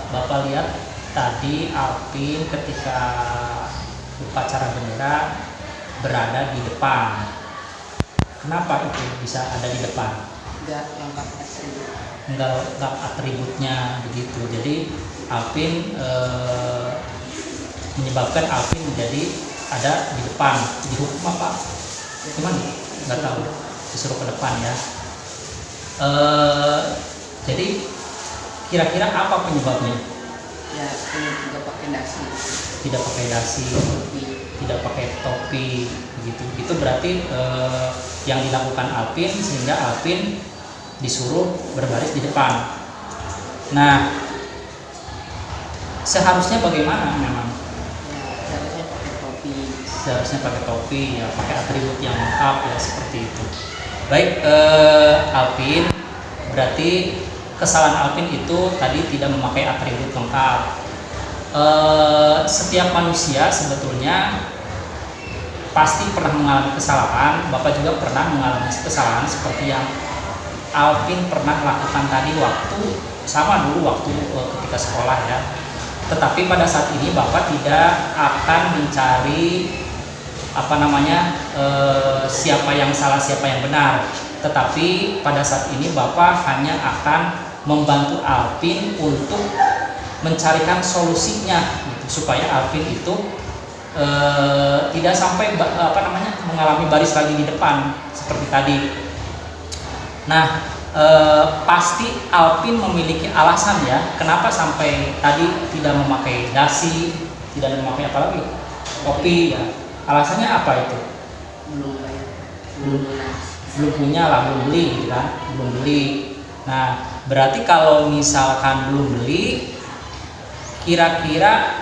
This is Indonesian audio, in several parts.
Bapak lihat tadi Alvin ketika upacara bendera berada di depan. Kenapa itu bisa ada di depan? Enggak lengkap atribut. Enggak lengkap atributnya begitu. Jadi Alvin menyebabkan Alvin menjadi ada di depan. Dihukum apa? Cuman nggak tahu, disuruh ke depan ya. Jadi kira-kira apa penyebabnya? Ya ini tidak pakai dasi. Tidak pakai dasi, tidak pakai topi, begitu. Itu berarti yang dilakukan Alvin sehingga Alvin disuruh berbaris di depan. Nah, seharusnya bagaimana memang? Ya seharusnya pakai topi. Seharusnya pakai topi, ya pakai atribut yang lengkap ya seperti itu. Baik, Alvin, berarti kesalahan Alvin itu tadi tidak memakai atribut lengkap. Setiap manusia sebetulnya pasti pernah mengalami kesalahan. Bapak juga pernah mengalami kesalahan seperti yang Alvin pernah lakukan tadi waktu sama dulu waktu ketika sekolah ya. Tetapi pada saat ini Bapak tidak akan mencari siapa yang salah siapa yang benar, tetapi pada saat ini Bapak hanya akan membantu Alvin untuk mencarikan solusinya gitu, supaya Alvin itu tidak sampai mengalami baris lagi di depan seperti tadi. Nah, pasti Alvin memiliki alasan ya kenapa sampai tadi tidak memakai dasi, tidak memakai apa lagi, topi ya. Alasannya apa itu? Belum bayar. Belum punya lah, belum beli gitu kan, belum beli. Nah, berarti kalau misalkan belum beli, kira-kira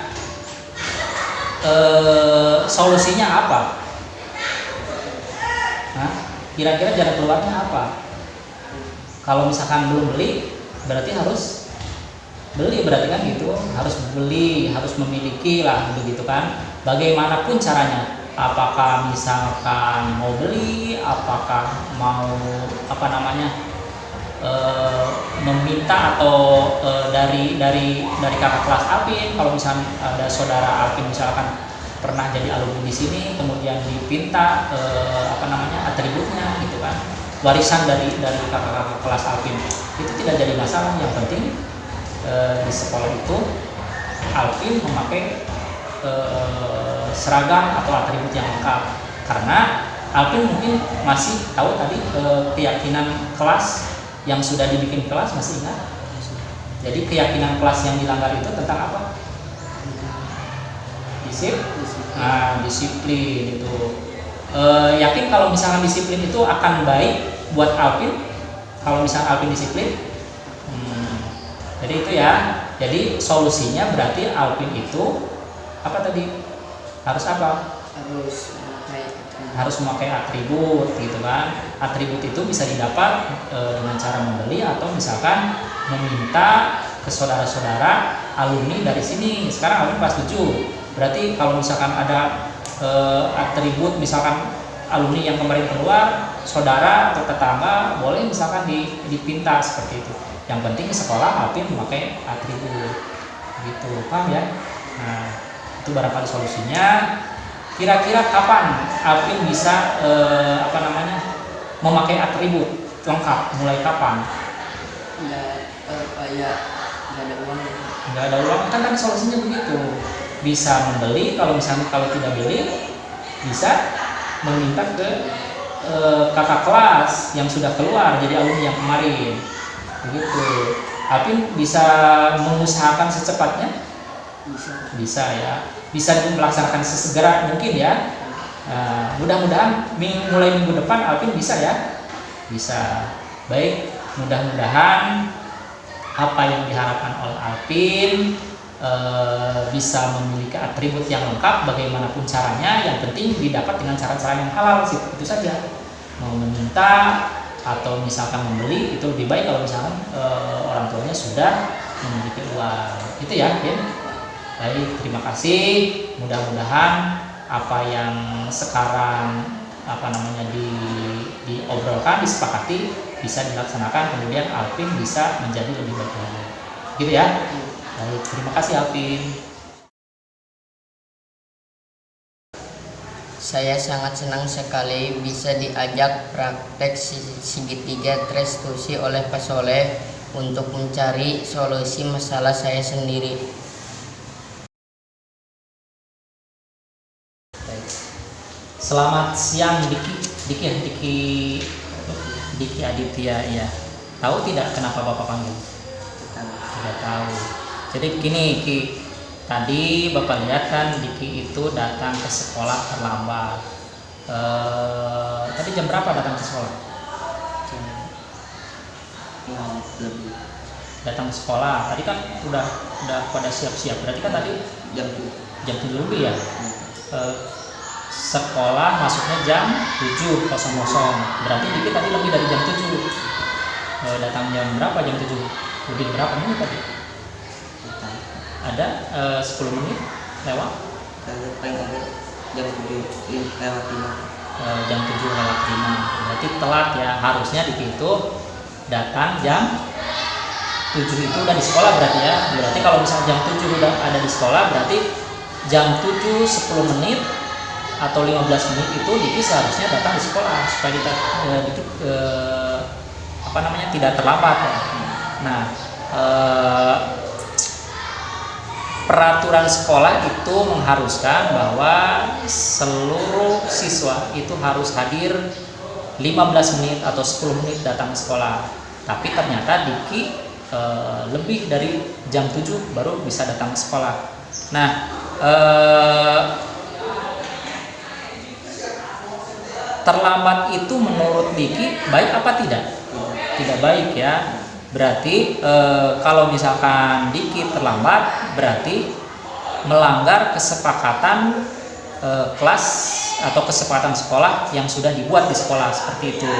solusinya apa? Nah, kira-kira jalan keluarnya apa? Kalau misalkan belum beli, berarti harus beli, berarti kan gitu, harus beli, harus memiliki lah begitu kan. Bagaimanapun caranya, apakah misalkan mau beli, apakah mau meminta atau dari kakak kelas Alvin, kalau misalkan ada saudara Alvin misalkan pernah jadi alumni di sini, kemudian dipinta atributnya gitu kan, warisan dari kakak kelas Alvin, itu tidak jadi masalah. Yang penting di sekolah itu Alvin memakai seragam atau atribut yang lengkap, karena Alvin mungkin masih tahu tadi keyakinan kelas yang sudah dibikin kelas, masih ingat? Jadi keyakinan kelas yang dilanggar itu tentang apa? Disiplin itu. Yakin kalau misalkan disiplin itu akan baik buat Alvin kalau misalkan Alvin disiplin? Jadi itu ya. Jadi solusinya berarti Alvin itu apa tadi? Harus apa? Harus memakai atribut gitu kan. Atribut itu bisa didapat dengan cara membeli atau misalkan meminta ke saudara-saudara alumni dari sini. Sekarang Alvin kelas 7. Berarti kalau misalkan ada atribut misalkan alumni yang kemarin keluar, saudara atau tetangga boleh misalkan dipinta seperti itu. Yang penting di sekolah Alvin memakai atribut gitu, paham ya? Nah, itu barangkali solusinya. Kira-kira kapan Alvin bisa memakai atribut lengkap? Mulai kapan? Nggak ada uang. Nggak ada uang kan tadi solusinya begitu. Bisa membeli, kalau misalnya kalau tidak beli bisa meminta ke kakak kelas yang sudah keluar jadi alumni yang kemarin begitu. Alvin bisa mengusahakan secepatnya? Bisa ya, bisa melaksanakan sesegera mungkin ya. Mudah-mudahan mulai minggu depan Alvin bisa ya, bisa. Baik, mudah-mudahan apa yang diharapkan oleh Alvin bisa memiliki atribut yang lengkap bagaimanapun caranya, yang penting didapat dengan cara-cara yang halal sih, itu saja. Mau meminta atau misalkan membeli itu lebih baik kalau misalkan orang tuanya sudah memiliki uang, itu ya Vin. Baik, terima kasih. Mudah-mudahan apa yang sekarang diobrolkan, disepakati bisa dilaksanakan, kemudian Alvin bisa menjadi lebih baik lagi. gitu ya. Iya. Baik, terima kasih Alvin. Saya sangat senang sekali bisa diajak praktek segitiga restitusi oleh Pak Soleh untuk mencari solusi masalah saya sendiri. Baik. Selamat siang Diki Aditya ya. Tahu tidak kenapa Bapak panggil? Tidak tahu. Jadi gini Ki, tadi Bapak lihat kan Diki itu datang ke sekolah terlambat. Tadi jam berapa datang ke sekolah? Lebih Datang ke sekolah. Tadi kan udah pada siap-siap. Berarti kan tadi jam 7 lebih ya. Sekolah masuknya jam 7.00. Berarti Diki tadi lebih dari jam 7. Datang jam berapa? Jam 7. Lebih berapa menit tadi? Ada 10 menit lewat? jam 7 lewat 5. Jam 7 lewat 5. Berarti telat ya. Harusnya Diki itu datang jam 7 itu udah di sekolah berarti ya. Berarti kalau misalnya jam 7 udah ada di sekolah, berarti jam 7 10 menit atau 15 menit itu Diki seharusnya datang di sekolah supaya tidak terlambat ya. Nah, peraturan sekolah itu mengharuskan bahwa seluruh siswa itu harus hadir 15 menit atau 10 menit datang ke sekolah. Tapi ternyata Diki lebih dari jam 7 baru bisa datang ke sekolah. Nah, terlambat itu menurut Diki baik apa tidak? Tidak baik ya. Berarti kalau misalkan Diki terlambat berarti melanggar kesepakatan kelas atau kesepakatan sekolah yang sudah dibuat di sekolah seperti itu.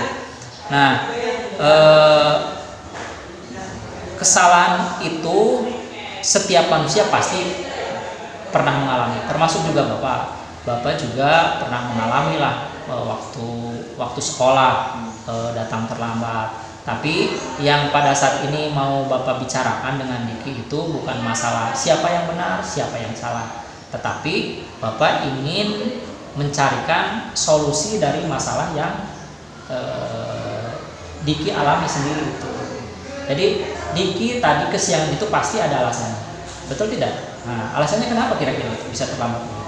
Nah, kesalahan itu setiap manusia pasti pernah mengalami, termasuk juga Bapak juga pernah mengalami lah waktu sekolah datang terlambat. Tapi yang pada saat ini mau Bapak bicarakan dengan Diki itu bukan masalah siapa yang benar, siapa yang salah, tetapi Bapak ingin mencarikan solusi dari masalah yang Diki alami sendiri itu. Jadi Diki tadi kesiangan itu pasti ada alasannya, betul tidak? Nah, alasannya kenapa kira-kira bisa terlambat begitu?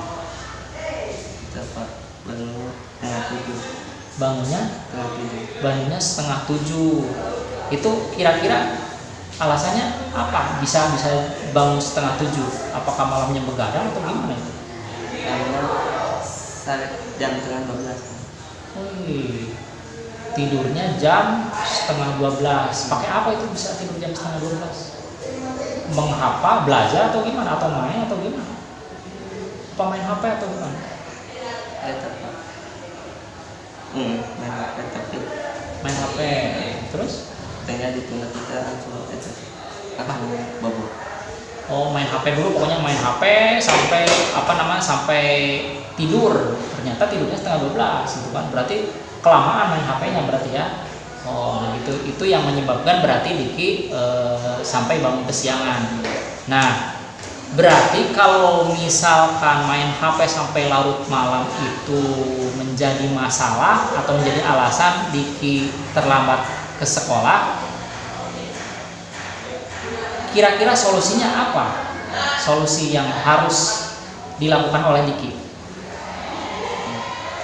Bangunnya setengah 7. Itu kira-kira alasannya apa? Bisa bangun setengah 7? Apakah malamnya begadang atau gimana itu? Jam setengah 12. Tidurnya jam setengah 12. Pakai apa itu bisa tidur jam setengah 12? Menghafal, belajar atau gimana? Atau main atau gimana? Apa main HP atau gimana? Main HP. Terus? Pengen ditunda kita langsung bobo. Oh, main HP dulu, pokoknya main HP sampai sampai tidur. Ternyata tidurnya setengah 12 gitu kan. Berarti kelamaan main HP-nya berarti ya. Oh, begitu. Itu yang menyebabkan berarti Diki sampai bangun kesiangan. Nah, berarti kalau misalkan main HP sampai larut malam itu menjadi masalah atau menjadi alasan Diki terlambat ke sekolah, kira-kira solusinya apa? Solusi yang harus dilakukan oleh Diki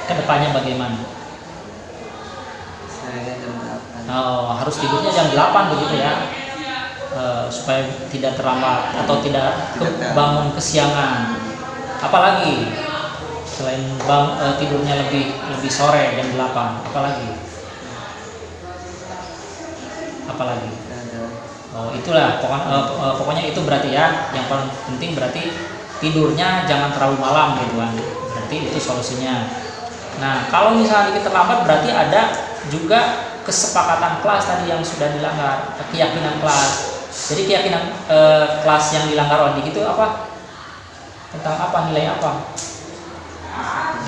kedepannya bagaimana? Harus tidurnya jam 8 begitu ya, supaya tidak terlambat atau tidak bangun kesiangan. Apalagi selain tidurnya lebih sore jam 8, apalagi? Oh, itulah pokoknya itu berarti ya, yang paling penting berarti tidurnya jangan terlalu malam gitu kan. Berarti itu solusinya. Nah, kalau misalnya kita terlambat berarti ada juga kesepakatan kelas tadi yang sudah dilanggar, keyakinan kelas. Jadi keyakinan kelas yang dilanggar oleh Diki itu apa? Tentang apa? Nilai apa?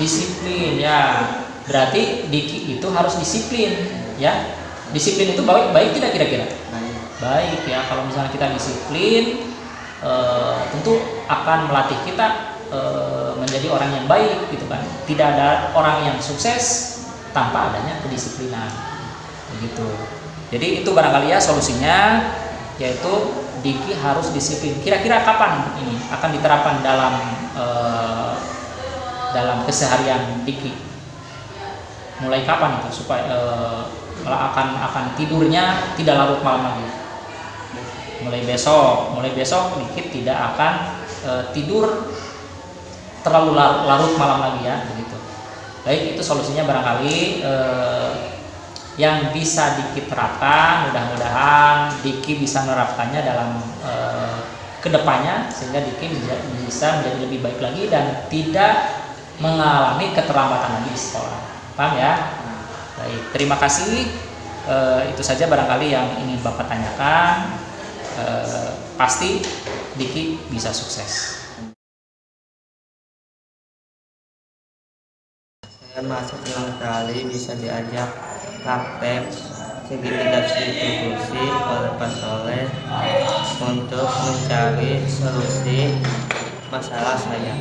Disiplin ya. Berarti Diki itu harus disiplin ya. Disiplin itu baik tidak kira-kira? baik ya. Kalau misalnya kita disiplin, tentu akan melatih kita menjadi orang yang baik gitu kan. Tidak ada orang yang sukses tanpa adanya kedisiplinan begitu. Jadi itu barangkali ya solusinya, yaitu Diki harus disiplin. Kira-kira kapan ini akan diterapkan dalam keseharian Diki? Mulai kapan itu supaya akan tidurnya tidak larut malam lagi? Mulai besok Diki tidak akan tidur terlalu larut malam lagi ya begitu. Baik, itu solusinya barangkali yang bisa Diki terapkan. Mudah-mudahan Diki bisa menerapkannya dalam kedepannya, sehingga Diki bisa menjadi lebih baik lagi dan tidak mengalami keterlambatan lagi di sekolah. Paham ya? Baik, terima kasih. Itu saja barangkali yang ingin Bapak tanyakan. Pasti Diki bisa sukses. Saya masuk senang sekali bisa diajak praktek segitiga distribusi oleh Pak Soleh untuk mencari solusi masalah saya.